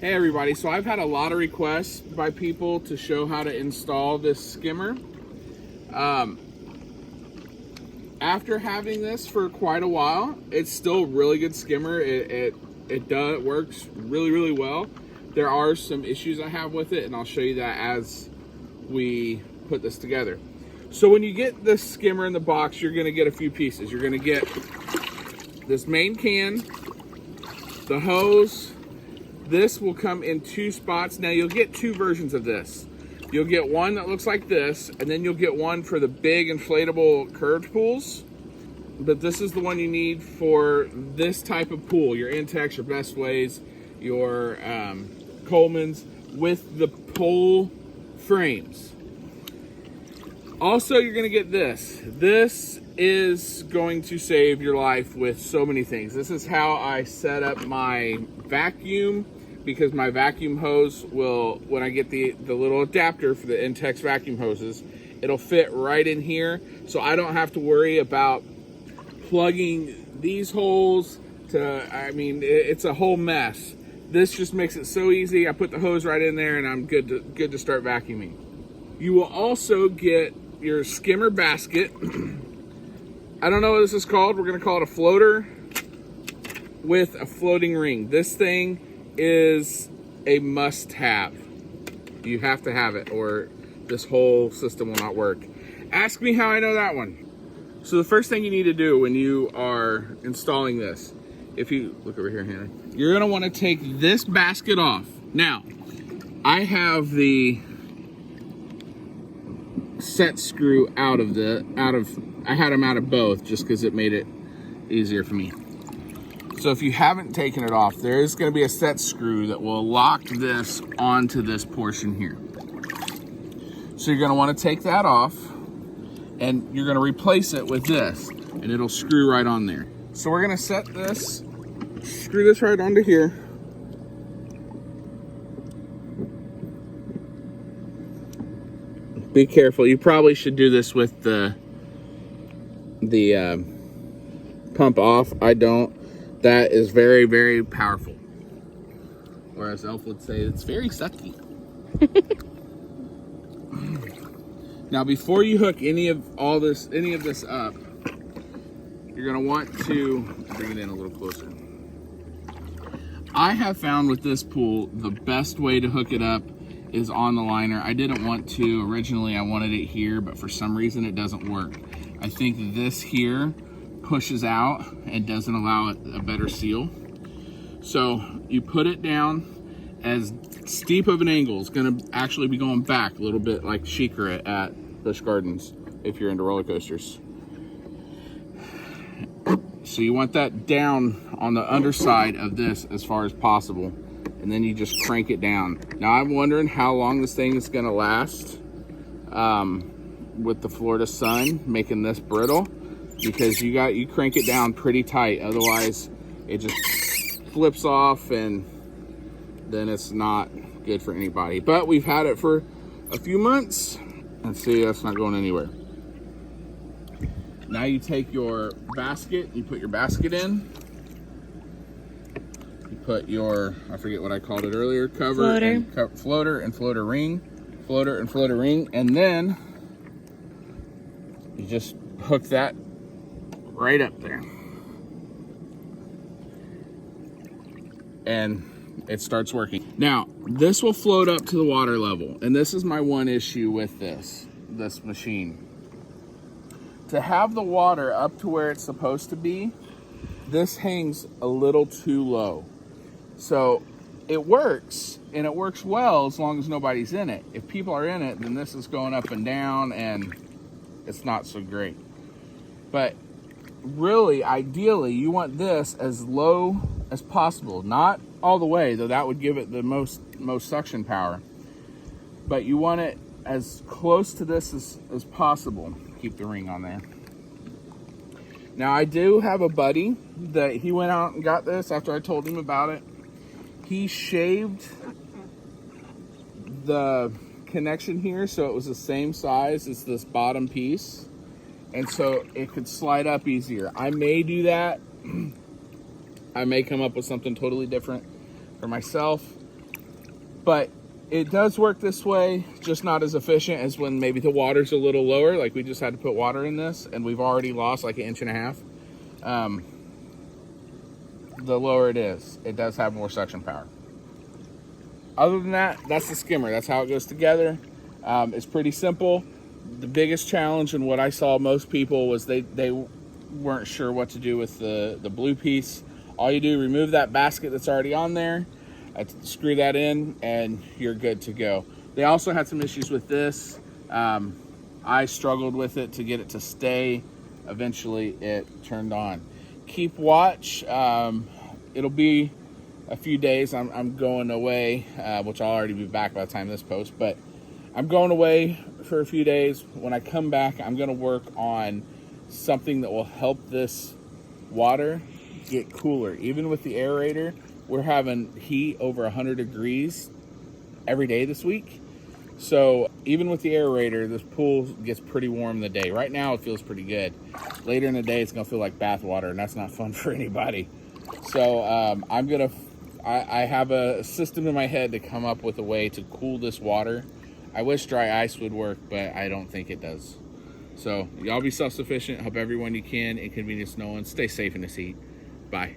Hey everybody, so I've had a lot of requests by people to show how to install this skimmer. After having this for quite a while, it's still a really good skimmer. It works really well. There are some issues I have with it, and I'll show you that as we put this together. So when you get this skimmer in the box, you're gonna get a few pieces. You're gonna get this main can, the hose. This will come in two spots. Now you'll get two versions of this. You'll get one that looks like this, and then you'll get one for the big inflatable curved pools. But this is the one you need for this type of pool, your Intex, your Best Ways, your Coleman's, with the pole frames. Also, you're gonna get this. This is going to save your life with so many things. This is how I set up my vacuum, because my vacuum hose will, when I get the little adapter for the Intex vacuum hoses, it'll fit right in here, so I don't have to worry about plugging these holes it's a whole mess. This just makes it so easy. I put the hose right in there and I'm good to start vacuuming. You will also get your skimmer basket. I don't know what this is called. We're gonna call it a floater with a floating ring. This thing is a must-have. You have to have it or this whole system will not work. Ask me how I know that one. So the first thing you need to do when you are installing this, if you look over here, Hannah, you're gonna want to take this basket off. Now, I have the set screw I had them out of both just because it made it easier for me. So if you haven't taken it off, there is going to be a set screw that will lock this onto this portion here. So you're going to want to take that off, and you're going to replace it with this, and it'll screw right on there. So we're going to set this, screw this right onto here. Be careful. You probably should do this with the pump off. I don't. That is very powerful. Or as Elf would say, it's very sucky. Now before you hook any of this up, you're gonna want to bring it in a little closer. I have found with this pool, the best way to hook it up is on the liner. I didn't want to, originally I wanted it here, but for some reason it doesn't work. I think this here pushes out and doesn't allow it a better seal. So you put it down as steep of an angle. It's gonna actually be going back a little bit like Sheikah at Busch Gardens if you're into roller coasters. So you want that down on the underside of this as far as possible, and then you just crank it down. Now I'm wondering how long this thing is gonna last with the Florida sun making this brittle, because you crank it down pretty tight, otherwise it just flips off and then it's not good for anybody. But we've had it for a few months, and see, that's not going anywhere. Now you take your basket, you put your basket in, you put your, I forget what I called it earlier, floater and floater ring, and then you just hook that right up there. And it starts working. Now, this will float up to the water level, and this is my one issue with this machine. To have the water up to where it's supposed to be, this hangs a little too low. So it works, and it works well as long as nobody's in it. If people are in it, then this is going up and down, and it's not so great. But really, ideally, you want this as low as possible. Not all the way, though that would give it the most suction power. But you want it as close to this as possible. Keep the ring on there. Now I do have a buddy that he went out and got this after I told him about it. He shaved the connection here so it was the same size as this bottom piece, and so it could slide up easier. I may do that. I may come up with something totally different for myself, But it does work this way, just not as efficient as when maybe the water's a little lower. Like we just had to put water in this and we've already lost like 1.5 inches. The lower it is, it does have more suction power. Other than that, that's the skimmer. That's how it goes together. It's pretty simple. The biggest challenge and what I saw most people was they weren't sure what to do with the blue piece. All you do, remove that basket that's already on there, screw that in, and you're good to go. They also had some issues with this. I struggled with it to get it to stay. Eventually it turned on. Keep watch. It'll be a few days. I'm going away, which I'll already be back by the time this posts, but I'm going away for a few days. When I come back, I'm going to work on something that will help this water get cooler. Even with the aerator, we're having heat over 100 degrees every day this week. So even with the aerator, this pool gets pretty warm in the day. Right now, it feels pretty good. Later in the day, it's going to feel like bath water, and that's not fun for anybody. So I have a system in my head to come up with a way to cool this water. I wish dry ice would work, but I don't think it does. So y'all be self-sufficient. Help everyone you can. Inconvenience no one. Stay safe in this heat. Bye.